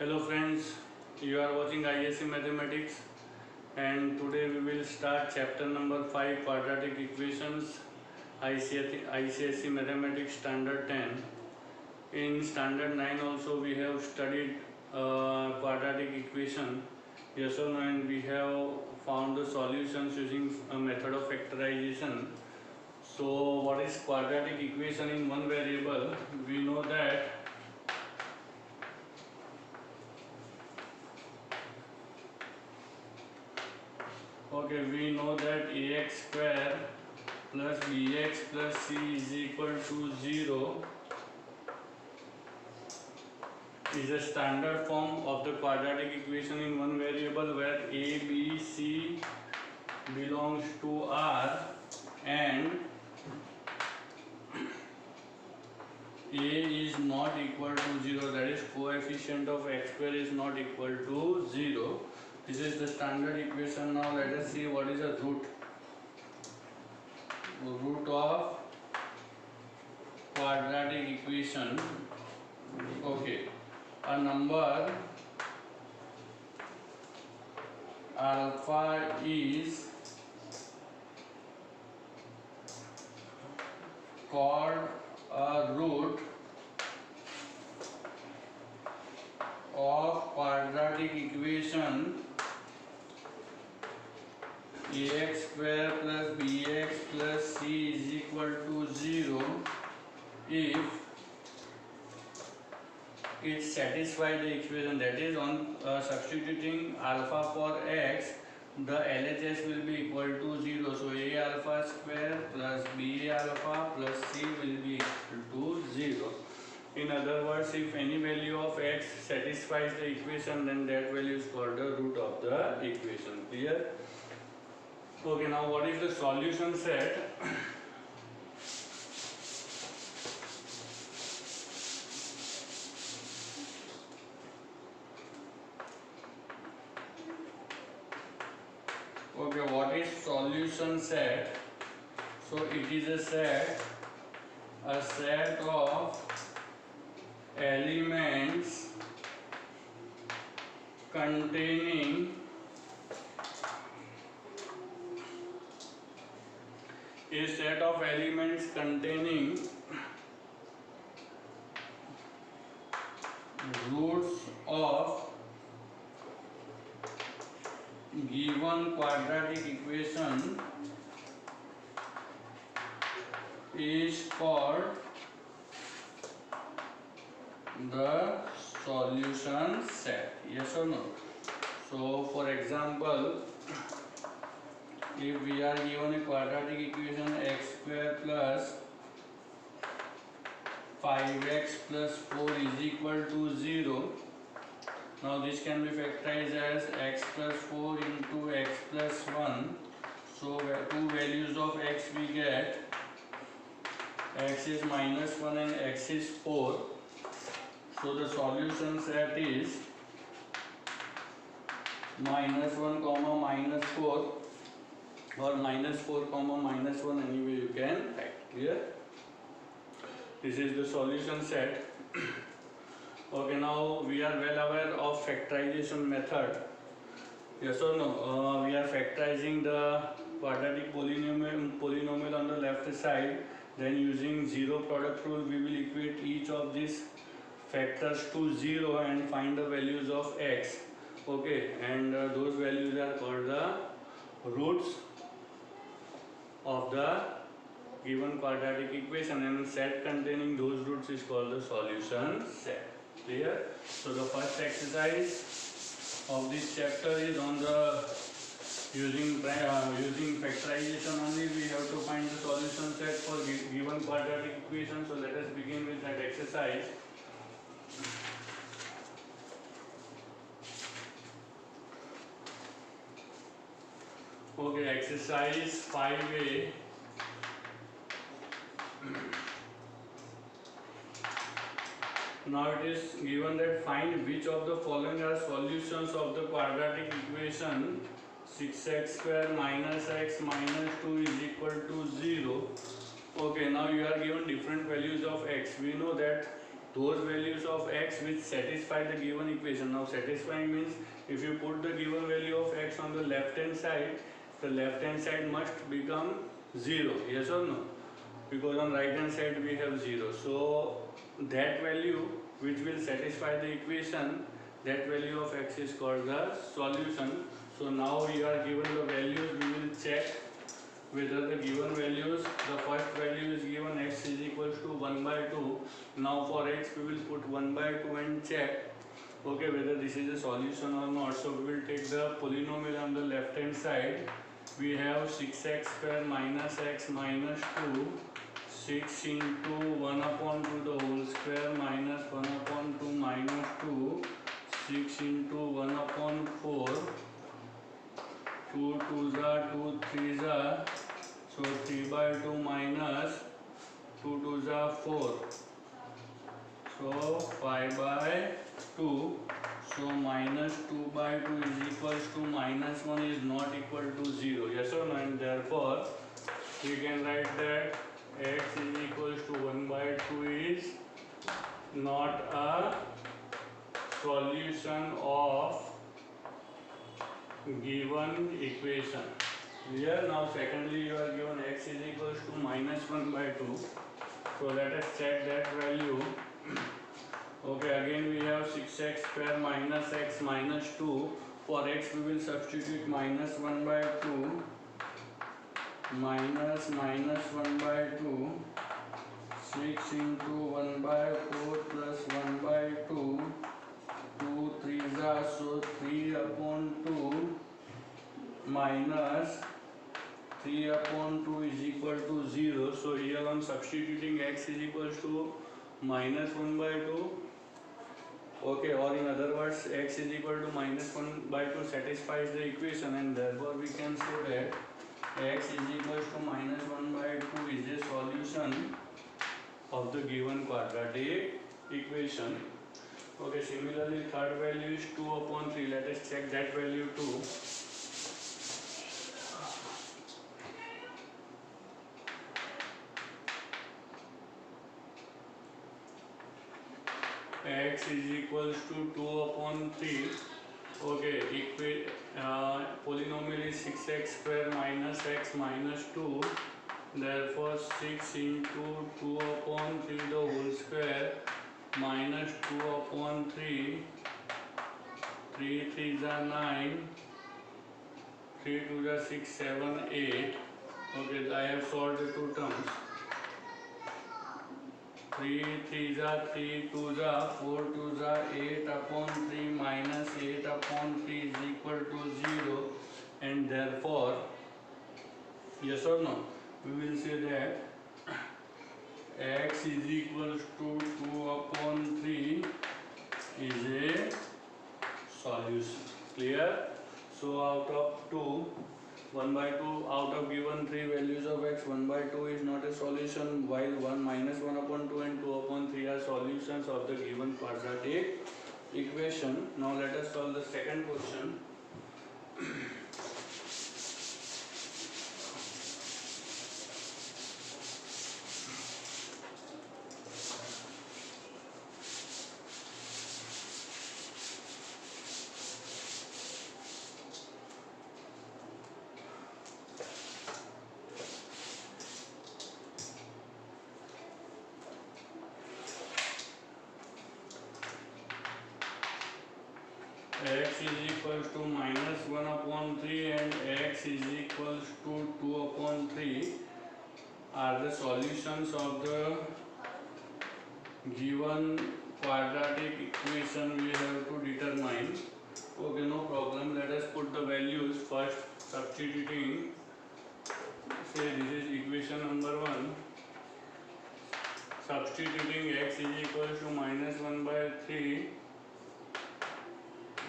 Hello friends, you are watching ISC Mathematics and today we will start chapter number 5 quadratic equations ICSE Mathematics Standard 10. In Standard 9 also we have studied quadratic equation, yes or no, and we have found the solutions using a method of factorization. So what is quadratic equation in one variable? We know that we know that ax square plus bx plus c is equal to 0 is a standard form of the quadratic equation in one variable where a, b, c belongs to R and a is not equal to 0, that is coefficient of x square is not equal to 0. This is the standard equation. Now let us see what is the root of quadratic equation. Okay, a number alpha is called a root of quadratic equation ax square plus bx plus c is equal to 0 if it satisfies the equation, that is on substituting alpha for x, the LHS will be equal to 0. So a alpha square plus b alpha plus c will be equal to 0. In other words, if any value of x satisfies the equation, then that value is called the root of the equation. Clear? Okay, now what is the solution set? Okay, what is solution set? So it is a set of elements containing roots of given quadratic equation is called the solution set. Yes or no? So for example, if we are given a quadratic equation x square plus 5x plus 4 is equal to 0. Now this can be factorized as x plus 4 into x plus 1. So two values of x we get, x is minus 1 and x is 4. So the solution set is minus 1 comma minus 4 or minus 4 comma minus 1, anyway you can write. Clear? This is the solution set. Okay, now we are well aware of factorization method. Yes or no? We are factorizing the quadratic polynomial on the left side. Then using zero product rule, we will equate each of these factors to 0 and find the values of x. Okay, and those values are called the roots of the given quadratic equation, and set containing those roots is called the solution set. Clear? So the first exercise of this chapter is on the using factorization only. We have to find the solution set for given quadratic equation. So let us begin with that exercise. Okay, exercise 5A. Now it is given that find which of the following are solutions of the quadratic equation 6x square minus x minus 2 is equal to 0. Okay, now you are given different values of x. We know that those values of x which satisfy the given equation. Now satisfying means if you put the given value of x on the left hand side, the left hand side must become 0, yes or no? Because on right hand side we have 0. So that value which will satisfy the equation, that value of x is called the solution. So now we are given the values, we will check whether the given values, the first value is given x is equals to 1 by 2. Now for x we will put 1 by 2 and check okay whether this is a solution or not. So we will take the polynomial on the left hand side. We have 6x square minus x minus 2, 6 into 1 upon 2 the whole square minus 1 upon 2 minus 2, 6 into 1 upon 4, 2 2s are 2 3s are, so 3 by 2 minus 2 2s are 4, so 5 by 2. So minus 2 by 2 is equals to minus 1 is not equal to 0, yes or no? And therefore we can write that x is equals to 1 by 2 is not a solution of given equation. Here now secondly you are given x is equals to minus 1 by 2. So let us check that value. Okay, again we have 6x square minus x minus 2. For x we will substitute minus 1 by 2 minus 1 by 2, 6 into 1 by 4 plus 1 by 2, 2 3s are, so 3 upon 2 minus 3 upon 2 is equal to 0. So here on substituting x is equals to minus 1 by 2. Okay, or in other words x is equal to minus 1 by 2 satisfies the equation, and therefore we can say that x is equals to minus 1 by 2 is a solution of the given quadratic equation. Okay, similarly third value is 2 upon 3. Let us check that value too. X is equals to 2 upon 3. Okay, polynomial is 6x square minus x minus 2. Therefore 6 into 2 upon 3 the whole square minus 2 upon 3. 3 3s are 9. 3 2s are 6, 7, 8. Okay, I have solved the two terms. 3 3s are 3, 2s are 4, 2s are 8 upon 3 minus 8 upon 3 is equal to 0, and therefore, yes or no, we will say that x is equals to 2 upon 3 is a solution. Clear? So out of 2, 1 by 2, out of given 3 values of x, 1 by 2 is not a solution, while 1 minus 1 upon 2 and 2 upon 3 are solutions of the given quadratic equation. Now let us solve the second question. X is equals to minus 1 upon 3 and x is equals to 2 upon 3 are the solutions of the given quadratic equation we have to determine. Okay, no problem. Let us put the values first, substituting. Say this is equation number 1. Substituting x is equals to minus 1 by 3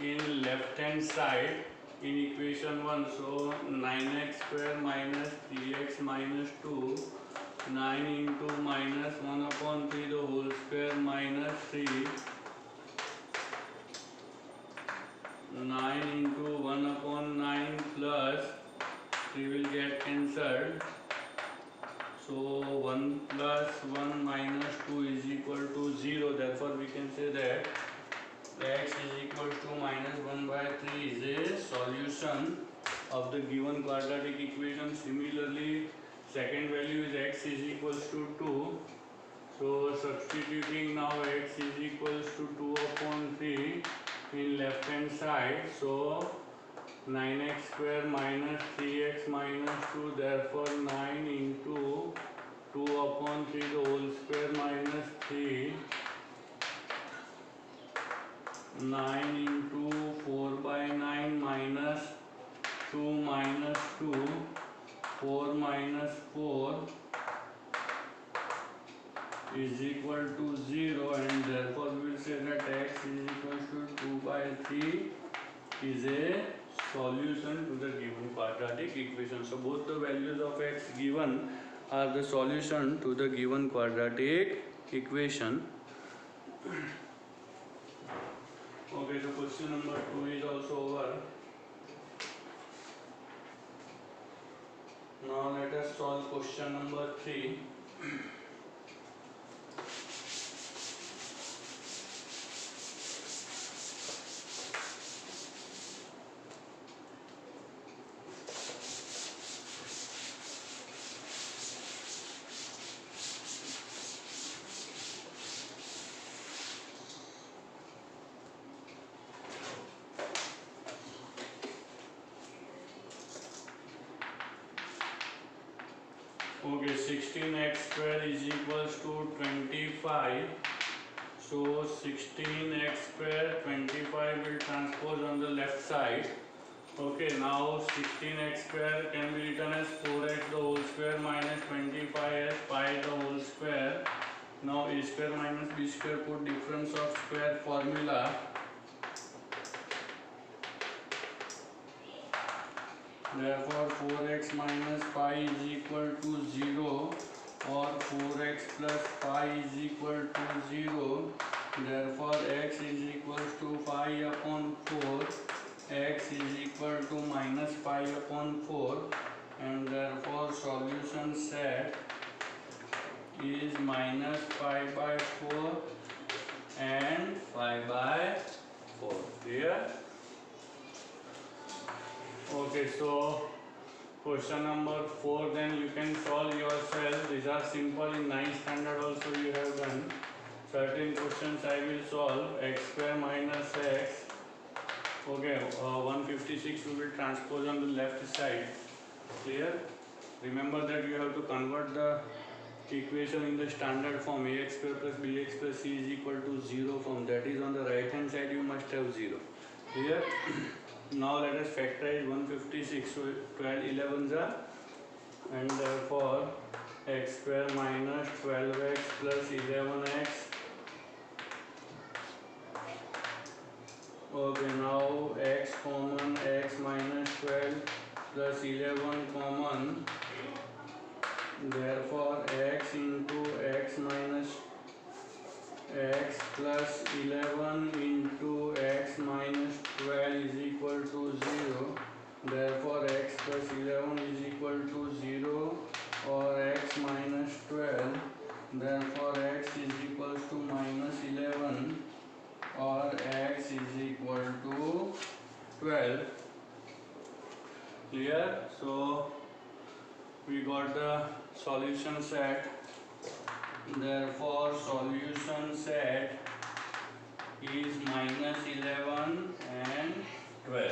in left hand side in equation 1. So 9x square minus 3x minus 2, 9 into minus 1 upon 3 the whole square minus 3, 9 into 1 upon 9 plus 3 will get cancelled. So 1 plus 1 minus 2 is equal to 0. Therefore say that x is equal to minus 1 by 3 is a solution of the given quadratic equation. Similarly, second value is x is equals to 2. So substituting now x is equals to 2 upon 3 in left hand side. So 9x square minus 3x minus 2, therefore 9 into 2 upon 3 the whole square minus 3, 9 into 4 by 9 minus 2 minus 2, 4 minus 4 is equal to 0, and therefore we will say that x is equal to 2 by 3 is a solution to the given quadratic equation. So both the values of x given are the solution to the given quadratic equation. Okay, so question number 2 is also over. Now let us solve question number 3. Okay, 16x square is equals to 25. So 16x square 25 will transpose on the left side. Okay, now 16x square can be written as 4x the whole square minus 25 as pi the whole square. Now a square minus b square, put difference of square formula. Therefore 4x minus pi is equal to 0, or 4x plus pi is equal to 0. Therefore x is equal to pi upon 4, x is equal to minus pi upon 4, and therefore solution set is minus pi by 4 and pi by 4. Clear? Okay, so question number 4 then you can solve yourself. These are simple. In 9th standard also you have done. Certain questions I will solve. X square minus x. Okay, 156 we will transpose on the left side. Clear? Remember that you have to convert the equation in the standard form. Ax square plus bx plus c is equal to 0 form. That is on the right hand side you must have 0. Clear? Now let us factorize 156. So 12 11s are, and therefore x square minus 12x plus 11x. Okay, now x common, x minus 12 plus 11 common. Therefore x into x minus x plus 11 into x minus 12 is equal to 0. Therefore x plus 11 is equal to 0, or x minus 12. Therefore x is equal to minus 11, or x is equal to 12. Clear? So we got the solution set. Therefore solution set is minus 11 and 12.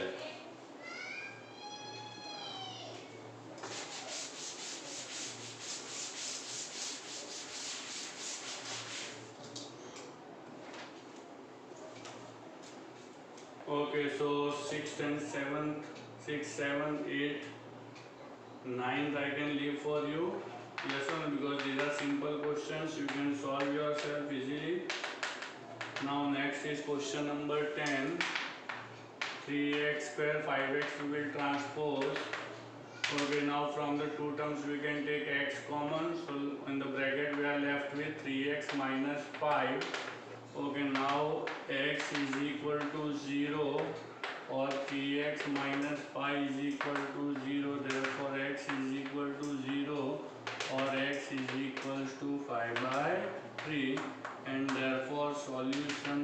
Okay, so 6th and 7th, 6th, 7th, 8th, 9th I can leave for you. Yes or no, because these are simple questions, you can solve yourself easily. Now next is question number 10. 3x square 5x we will transpose. Okay, now from the two terms we can take x common. So in the bracket we are left with 3x minus 5. Okay, now x is equal to 0, or 3x minus 5 is equal to 0. Therefore x is equal to 0, or x is equal to 5 by 3, and therefore solution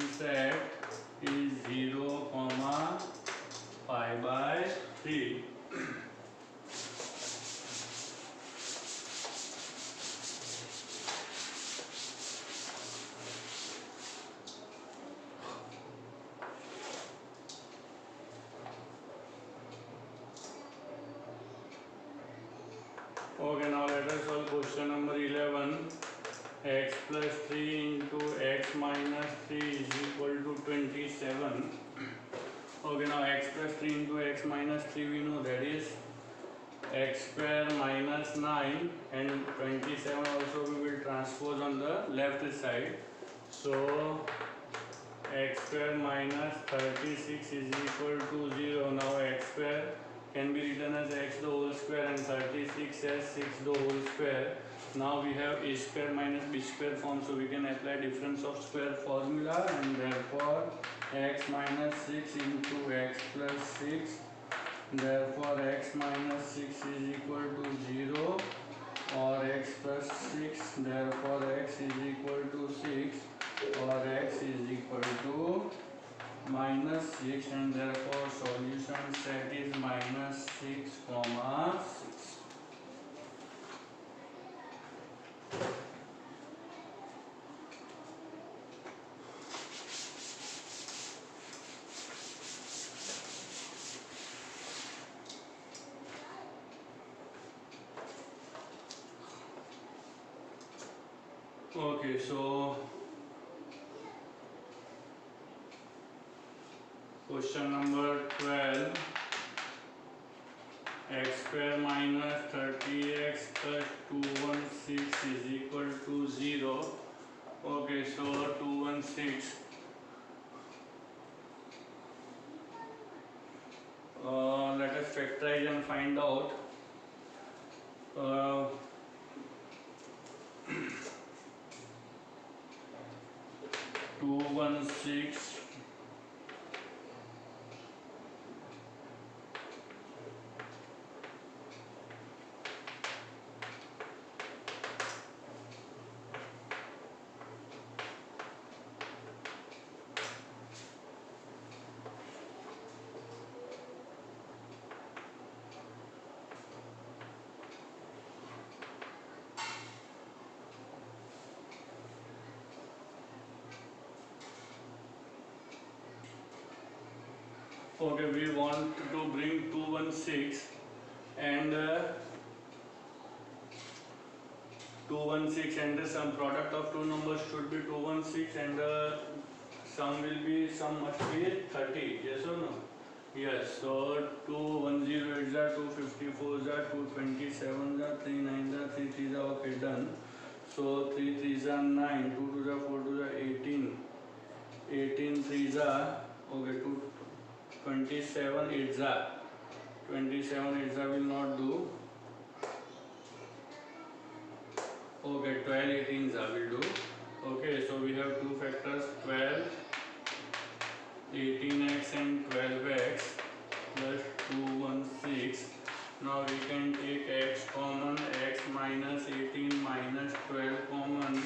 Okay, now let us solve question number 11. X plus 3 into x minus 3 is equal to 27. Okay, now x plus 3 into x minus 3 we know that is x square minus 9, and 27 also we will transpose on the left side. So x square minus 36 is equal to 0. Now x square can be written as x the whole square and 36 as 6 the whole square. Now we have a square minus b square form, so we can apply difference of square formula, and therefore x minus 6 into x plus 6, therefore x minus 6 is equal to 0, or x plus 6, therefore x is equal to 6, or x is equal to minus 6, and therefore solution set is minus 6 comma 6. Okay, so question number 12, x square minus 30x plus 216 is equal to 0. Okay, so 216, let us factorize and find out. 216 Okay, we want to bring 216 and 216, and the sum product of two numbers should be 216, and the sum will be, sum must be 30. Yes or no? Yes. So 210 is 254 is 227 is 39 is 3 3 is okay, done. So 3 3 is 9, 2 2 is 4 2 is 18, 18 3 is okay, 2 27 8 27 8 will not do. Okay, 12 18 will do. Okay, so we have two factors, 12, 18x and 12x plus 216. Now we can take x common, x minus 18 minus 12 common,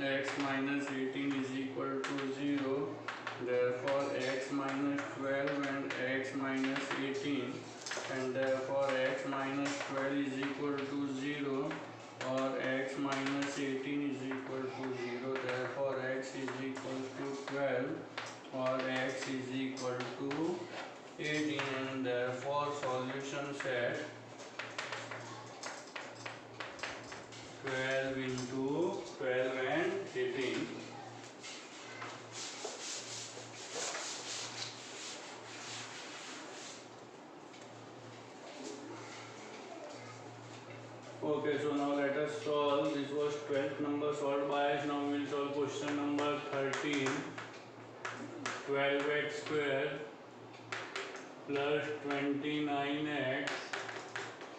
x minus 18 is equal to 0. Therefore x minus 12 and x minus 18, and therefore x minus 12 is equal to 0, or x minus 18 is equal to 0. Therefore x is equal to 12, or x is equal to 18, and therefore solution set 12 into 12 and 18. Okay, so now let us solve. This was 12th number solved by us. Now we will solve question number 13. 12x square plus 29x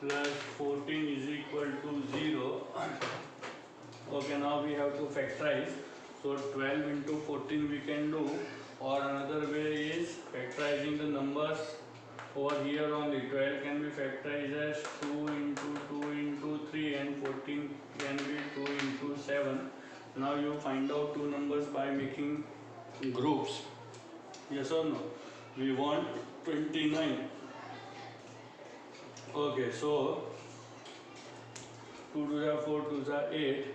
plus 14 is equal to 0. Okay, now we have to factorize. So 12 into 14 we can do, or another way is factorizing the numbers over here only. 12 can be factorized as 2 into 2 into 3, and 14 can be 2 into 7. Now you find out two numbers by making groups. Yes or no? We want 29. Okay, so 2 to the 4 to the 8,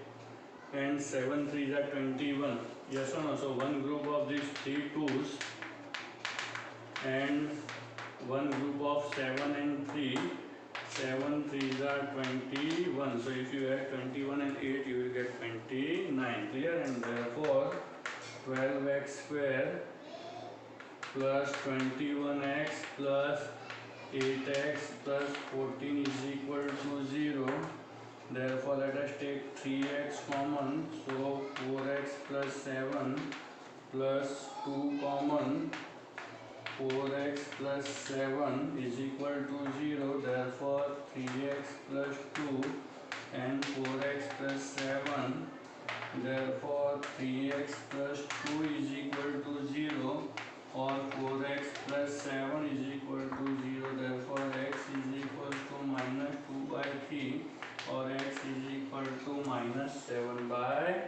and 7 3 is 21. Yes or no? So one group of these 3 2's and one group of 7 and 3. 7 3s are 21. So if you add 21 and 8, you will get 29. Clear? And therefore 12x square plus 21x plus 8x plus 14 is equal to 0. Therefore let us take 3x common. So 4x plus 7 plus 2 common. 4x plus 7 is equal to 0. Therefore 3x plus 2 and 4x plus 7. Therefore 3x plus 2 is equal to 0, or 4x plus 7 is equal to 0. Therefore x is equal to minus 2 by 3, or x is equal to minus 7 by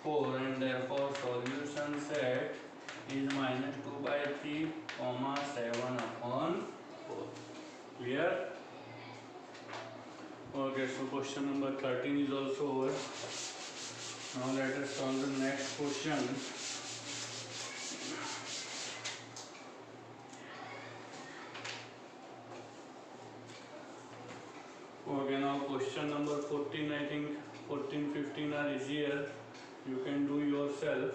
4. And therefore solution set is minus 2 by 3, 7 upon 4. Clear? Okay, so question number 13 is also over. Now let us solve the next question. Okay, now question number 14, I think 14, 15 are easier. You can do yourself.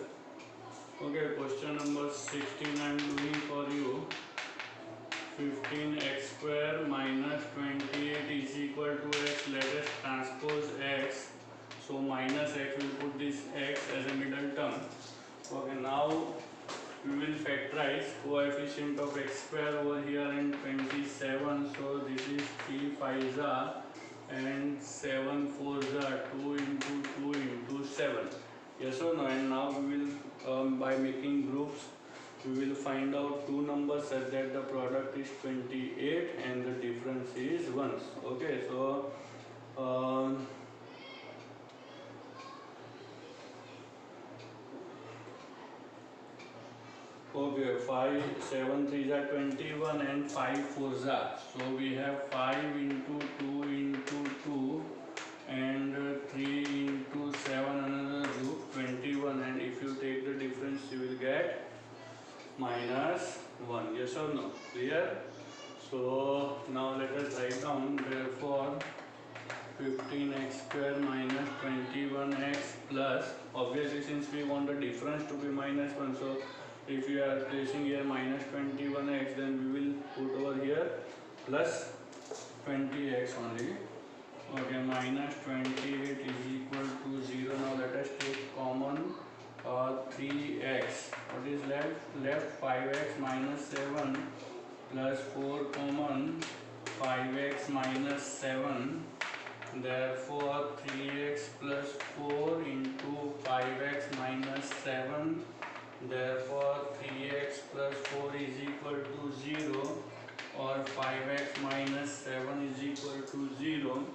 Okay, question number 16 I am doing for you. 15x square minus 28 is equal to x. Let us transpose x. So minus x, we will put this x as a middle term. Okay, now we will factorize coefficient of x square over here in 27. So this is 3 5s are and 7 4s are 2 into 2 into 7. Yes or no? And now we will by making groups, we will find out two numbers such that the product is 28 and the difference is 1. Okay, so okay, 5 7 3s are 21 and 5 4s are. So we have 5 into 2 into 2 and 3 into 7 another group 21, and if you take the difference you will get minus 1. Yes or no? Clear? So now let us write down. Therefore 15x square minus 21x plus, obviously since we want the difference to be minus 1, so if you are placing here minus 21x, then we will put over here plus 20x only. Okay, minus 28 is equal to 0. Now let us take common 3x. What is left? Left 5x minus 7 plus 4 common 5x minus 7. Therefore 3x plus 4 into 5x minus 7. Therefore 3x plus 4 is equal to 0, or 5x minus 7 is equal to 0.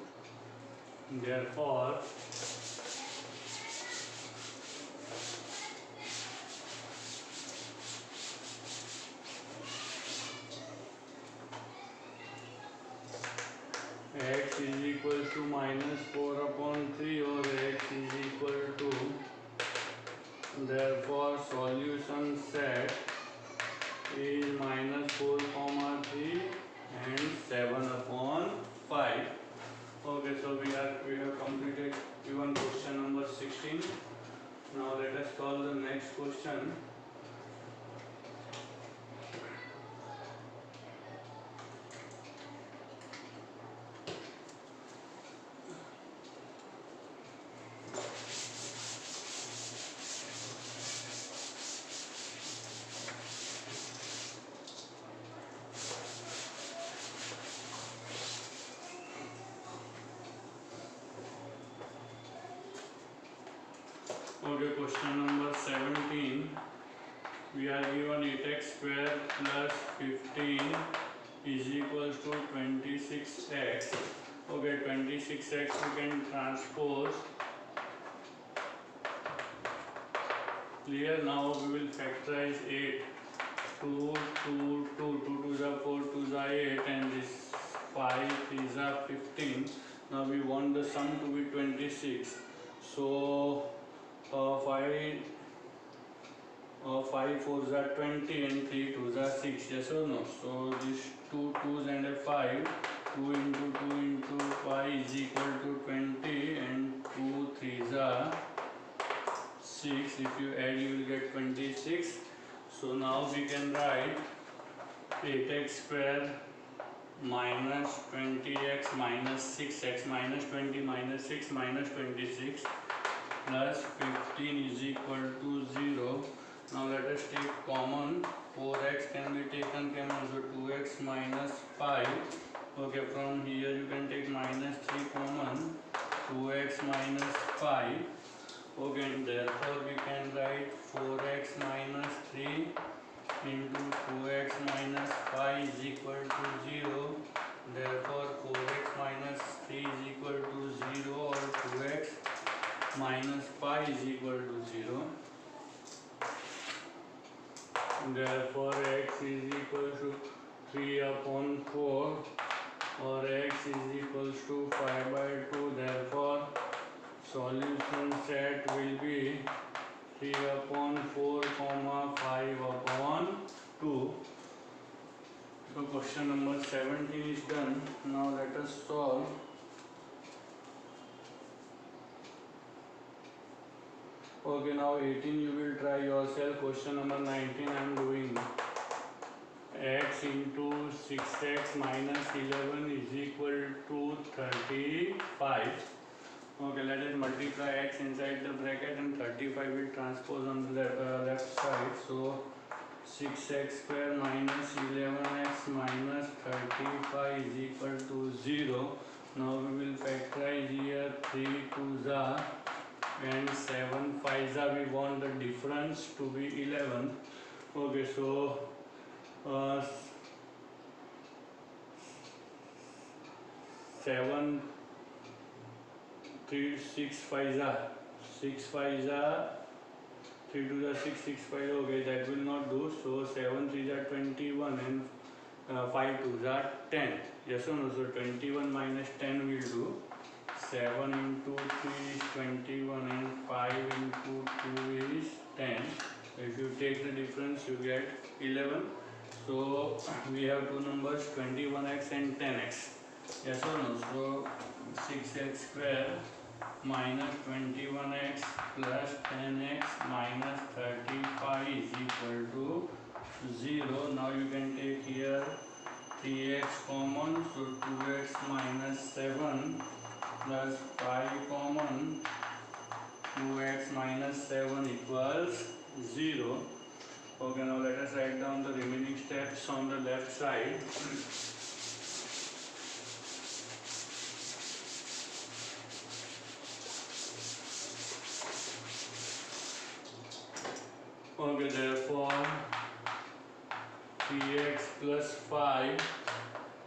Therefore x is equal to minus 4 upon 3, or x is equal to, therefore solution set is minus 4 comma 3 and 7 upon 5. Okay, so we have completed even question number 16. Now let us solve the next question. Okay, question number 17. We are given 8x square plus 15 is equals to 26x. Okay, 26x we can transpose. Clear? Now we will factorize 8. 2, 2, 2, 2 2s are 4, 2s are 8, and this 5 3s are 15. Now we want the sum to be 26. So 5 4s are 20 and 3 2s are 6. Yes or no? So these two 2s and a 5 2 into 2 into 5 is equal to 20, and 2 3s are 6. If you add, you will get 26. So now we can write 8x square minus 20x minus 6x minus 20 minus 6 minus 26 plus 15 is equal to 0. Now let us take common. 4x can be taken common, so 2x minus 5. Okay, from here you can take minus 3 common, 2x minus 5. Okay, and therefore we can write 4x minus 3 into 2x minus 5 is equal to 0. Therefore 4x minus 3 is equal to 0, or 2x minus 5 is equal to 0. Therefore x is equal to 3 upon 4, or x is equals to 5 by 2. Therefore solution set will be 3 upon 4 comma 5 upon 2. So question number 17 is done. Now let us solve. Okay, now 18 you will try yourself. Question number 19 I am doing. X into 6x minus 11 is equal to 35. Okay, let us multiply x inside the bracket, and 35 will transpose on the left side. So 6x square minus 11x minus 35 is equal to 0. Now we will factorize here. 3 2s are and 7 5s are. We want the difference to be 11. Okay, so 7 3 6 5s are 6 5s are 3 2s are 6 6 5. Okay, that will not do. So 7 3s are 21, and 5 2s are 10. Yes or no? So 21 minus 10 will do. 7 into 3 is 21, and 5 into 2 is 10. If you take the difference, you get 11. So we have two numbers, 21x and 10x. Yes or no? So 6x square minus 21x plus 10x minus 35 is equal to 0. Now you can take here 3x common, so 2x minus 7 plus 5 common, 2x minus 7 equals 0. Okay, now let us write down the remaining steps on the left side. Okay, therefore 3x plus 5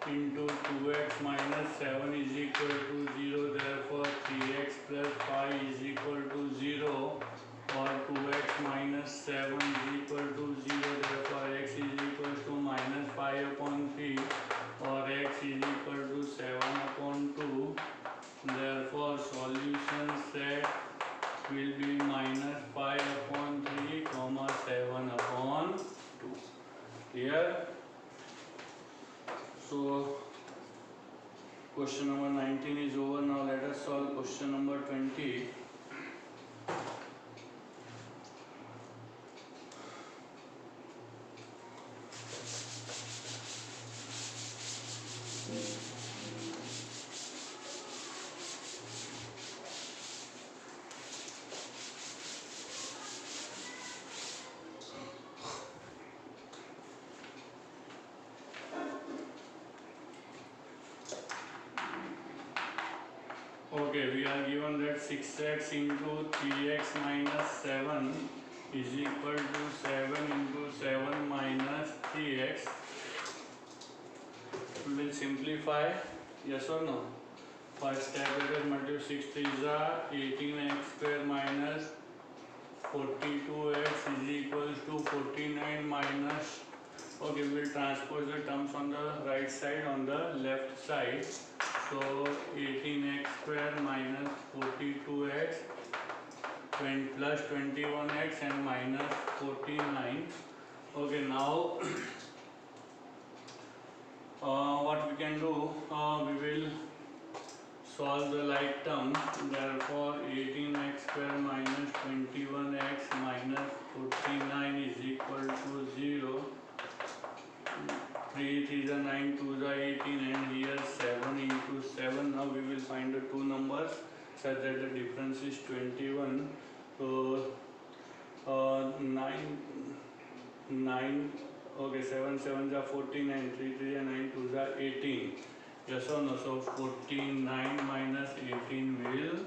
into 2x minus 7 is equal to 0. Therefore 3x plus 5 is equal to 0, or 2x minus 7 is equal to 0. Therefore x is equal to minus 5 upon 3, or x is equal to 7 upon 2. Therefore solution set will be minus 5 upon 3 comma 7 upon 2. Clear? So question number 19 is over. Now let us solve question number 20. Okay, we are given that 6x into 3x minus 7 is equal to 7 into 7 minus 3x. We will simplify. Yes or no? First step, let us multiply 6 3s are 18x square minus 42x is equals to 49 minus. Okay, we will transpose the terms on the right side on the left side. So 18x square minus 42x plus 21x and minus 49. Okay, now what we can do, we will solve the like term. Therefore 18x square minus 21x minus 49 is equal to 0. 3 3 is 9, 2 is 18, and here 7 into 7. Now we will find the two numbers such that the difference is 21. So 9, okay, 7 7 are 49, 3 3 are 9, 2 are 18. Yes or no? So 49 minus 18 will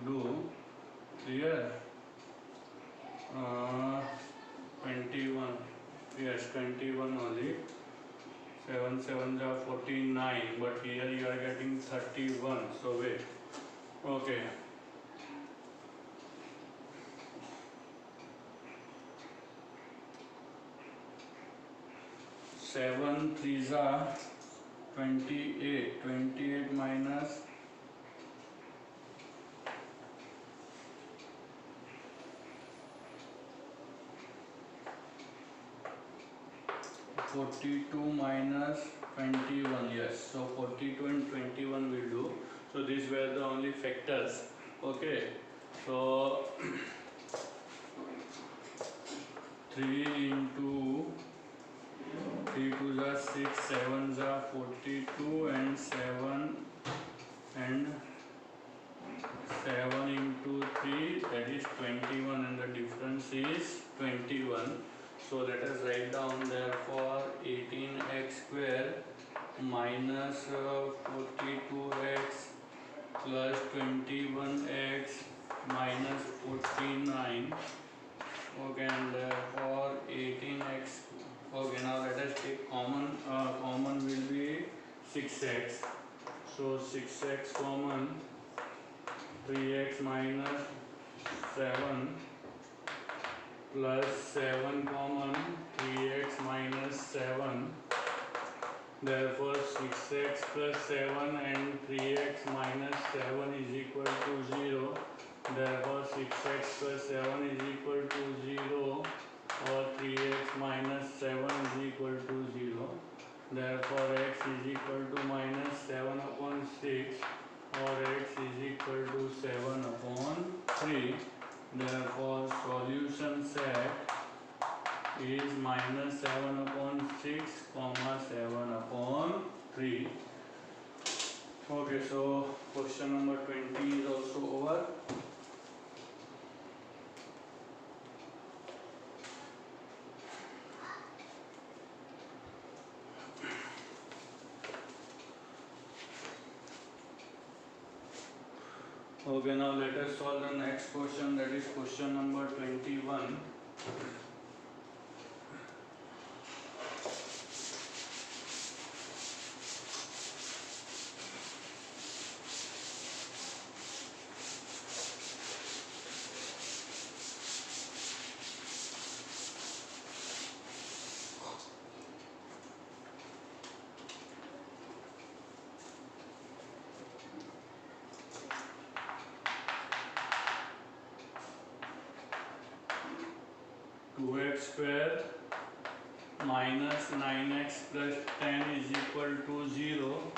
do. Clear? 21. Yes, 21 only. 7 7 are 49, but here you are getting 31. So wait. Okay. 7 3s are 28. 28 minus 42 minus 21. Yes, so 42 and 21 will do. So these were the only factors. Okay, so 3 into 3 2s are 6, 7s are 42, and 7 into 3, that is 21, and the difference is 21. So let us write down, therefore 18x square minus 42x plus 21x minus 49. Okay, and therefore 18x. Okay, now let us take common. Common will be 6x. So 6x common, 3x minus 7 plus 7 common, 3x minus 7. Therefore 6x plus 7 and 3x minus 7 is equal to 0. Therefore 6x plus 7 is equal to 0, or 3x minus 7 is equal to 0. Therefore x is equal to minus 7 upon 6, or x is equal to 7 upon 3. Therefore solution set is minus 7 upon 6, comma 7 upon 3. Okay, so question number 20 is also over. Okay, now let us solve the next question, that is question number 21. 2x square minus 9x plus 10 is equal to 0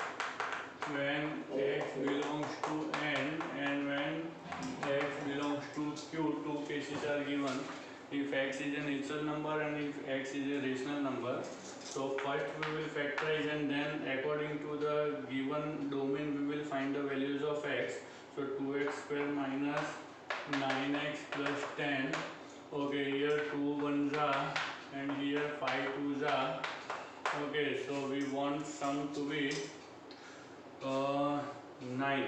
when x belongs to n and when x belongs to q. Two cases are given. If x is a natural number and if x is a rational number. So first we will factorize, and then according to the given domain we will find the values of x. So 2x square minus 9x plus 10. Okay, here 2 1s are and here 5 2s are. Okay, so we want sum to be 9.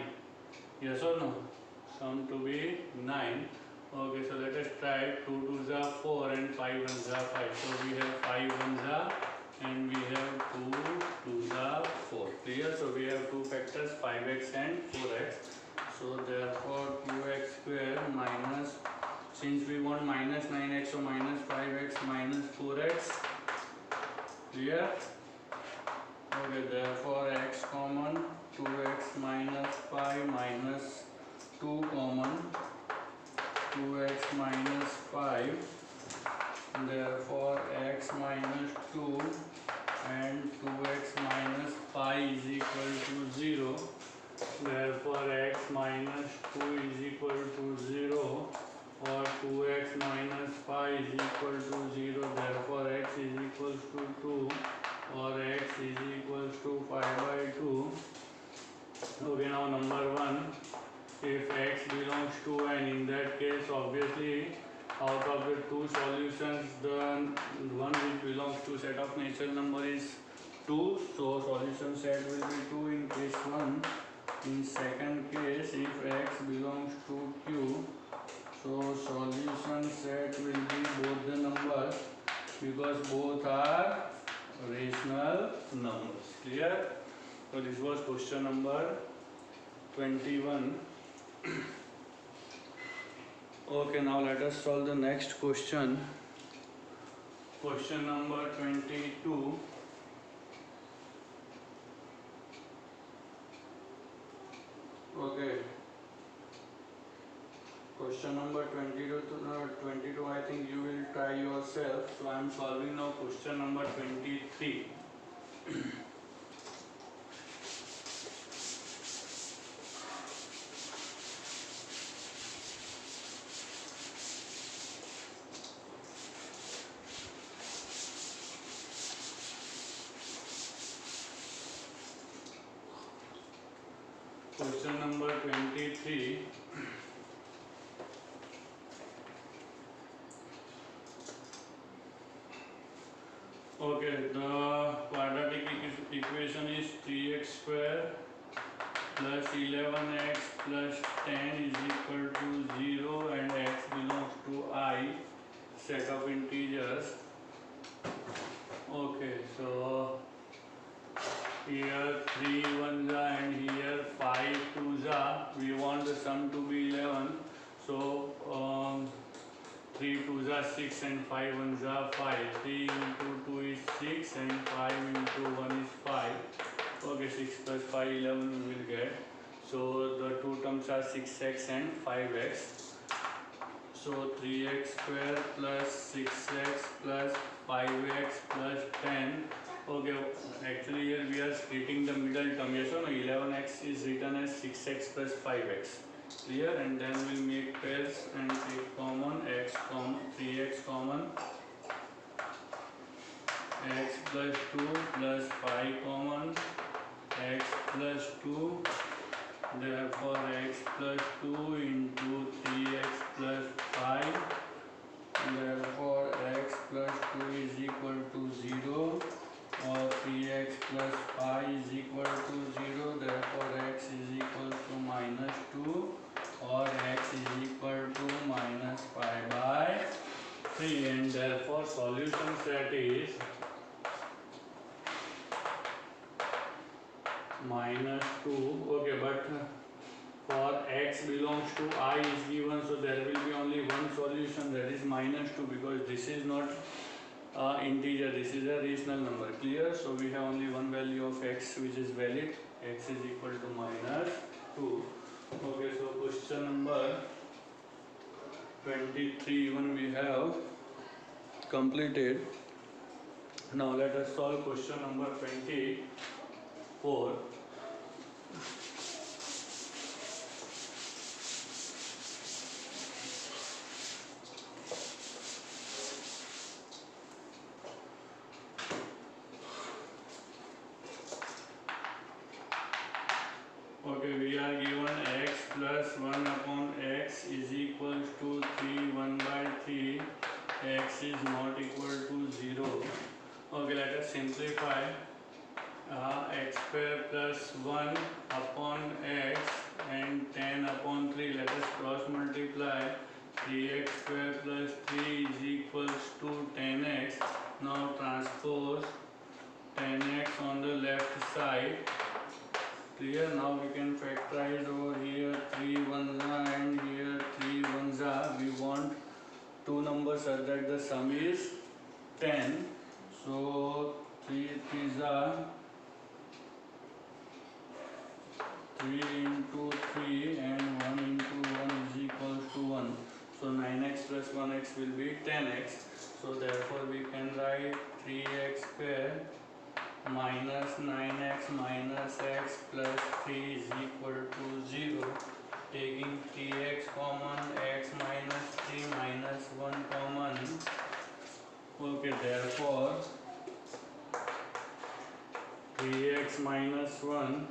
Yes or no? Sum to be 9. Okay, so let us try. 2 2s are 4 and 5 1s are 5. So we have 5 1s are and we have 2 2s are 4. Clear? So we have two factors, 5x and 4x. So therefore 2x square minus, since we want minus 9x, so minus 5x minus 4x. Clear? Okay, therefore x common, 2x minus 5 minus 2 common, 2x minus 5. Therefore x minus 2 and 2x minus pi is equal to 0. Therefore x minus 2 is equal to 0, or 2x minus pi is equal to 0. Therefore x is equals to 2, or x is equals to pi by 2. Okay, now number 1, if x belongs to n, in that case obviously out of the two solutions, the one which belongs to set of natural number is 2, so solution set will be 2 in case 1. In second case, if x belongs to q, so solution set will be both the numbers, because both are rational numbers. Clear? So this was question number 21. Okay, now let us solve the next question. Question number 22. Okay. Question number 22, I think you will try yourself. So I am solving now question number 23. Question number 23. Okay, the quadratic equation is 3x square plus 11x plus 10 is equal to 0, and x belongs to I, set of integers. Okay, so here 3 1s are and here 5 2s are. We want the sum to be 11. So 3 2s are 6 and 5 1s are 5. 3 into 2 is 6 and 5 into 1 is 5. Okay, 6 plus 5, 11 we will get. So the two terms are 6x and 5x. So 3x square plus 6x plus 5x plus 10. Okay, actually here we are splitting the middle term. Yes or no? 11x is written as 6x plus 5x. Clear? And then we'll make pairs and take common x common, 3x common, x plus 2 plus 5 common, x plus 2. Therefore x plus 2 into 3x plus 5. Therefore x plus 2 is equal to 0, or 3x plus 5 is equal to 0. Therefore x is equal to minus 2, or x is equal to minus pi by 3. And therefore solution set is minus 2. Okay, but for x belongs to I is given, so there will be only one solution, that is minus 2, because this is not integer, this is a rational number. Clear? So we have only one value of x which is valid. X is equal to minus 2. Okay, so question number 23 even we have completed. Now let us solve question number 24. Okay, we are given x plus 1 upon x is equals to 3 1 by 3. X is not equal to 0. Okay, let us simplify. X square plus 1 upon x and 10 upon 3. Let us cross multiply. 3x square plus 3 is equals to 10x. Now transpose 10x on the left side. Clear? Now we can factorize over here 3 1s are and here 3 1s are. We want two numbers such that the sum is 10. So 3 3s are 3 into 3 and 1 into 1 is equals to 1. So 9x plus 1x will be 10x. So therefore we can write 3x square minus 9x minus x plus 3 is equal to 0. Taking 3x common, x minus 3 minus 1 common. Okay, therefore 3x minus 1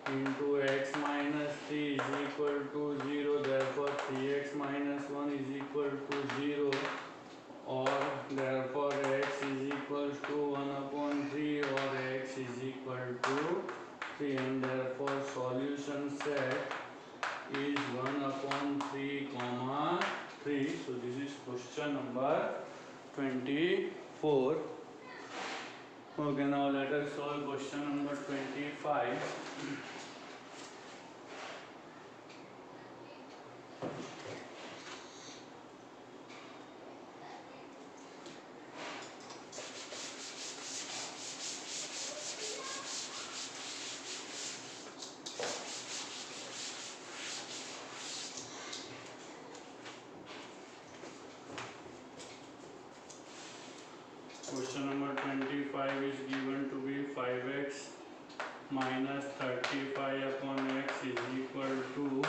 into x minus 3 is equal to 0. Therefore 3x minus 1 is equal to 0, or therefore x is equal to 1 upon 3, or x is equal to 3, and therefore solution set is 1 upon 3 comma 3. So this is question number 24. Okay, now let us solve question number 25. Question number 25 is given to be 5x minus 35 upon x is equal to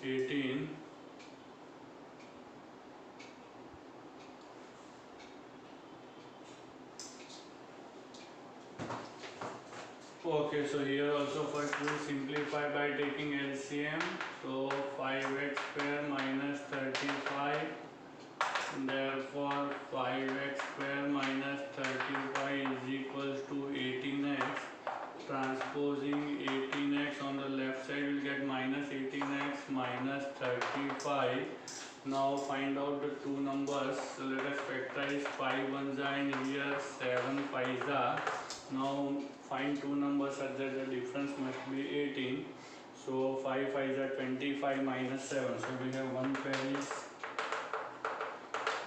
18. Okay, so here also first we will simplify by taking LCM. So 5x square minus 35. Therefore 5x square minus 35 is equals to 18x. Transposing 18x on the left side will get minus 18x minus 35. Now find out the two numbers. So let us factorize 5 ones and here 7 5s are. Now find two numbers such that the difference must be 18. So 5 5s are 25 minus 7. So we have one pair is,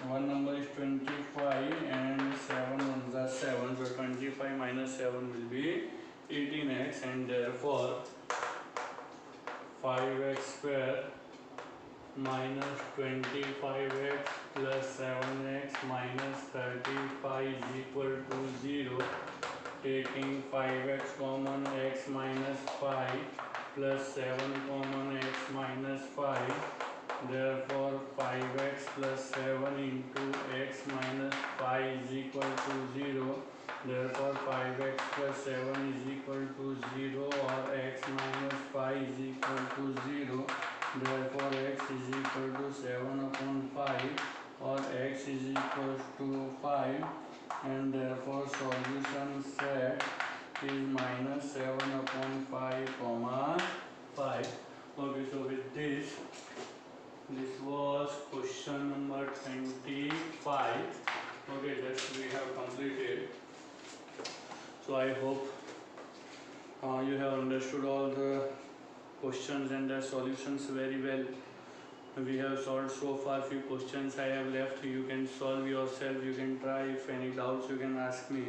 one number is 25 and 7 ones are 7. So 25 minus 7 will be 18x, and therefore 5x square minus 25x plus 7x minus 35 is equal to 0. Taking 5x common, x minus 5 plus 7 common, x minus 5. Therefore 5x plus 7 into x minus 5 is equal to 0. Therefore 5x plus 7 is equal to 0, or x minus 5 is equal to 0. Therefore x is equal to 7 upon 5, or x is equal to 5, and therefore solution set is minus 7 upon 5 comma 5. Okay, so with this was question number 25. Okay, just we have completed. So I hope you have understood all the questions and their solutions very well. We have solved so far. Few questions I have left, you can solve yourself, you can try. If any doubts you can ask me.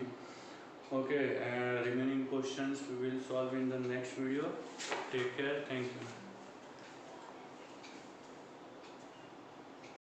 Okay, remaining questions we will solve in the next video. Take care, thank you.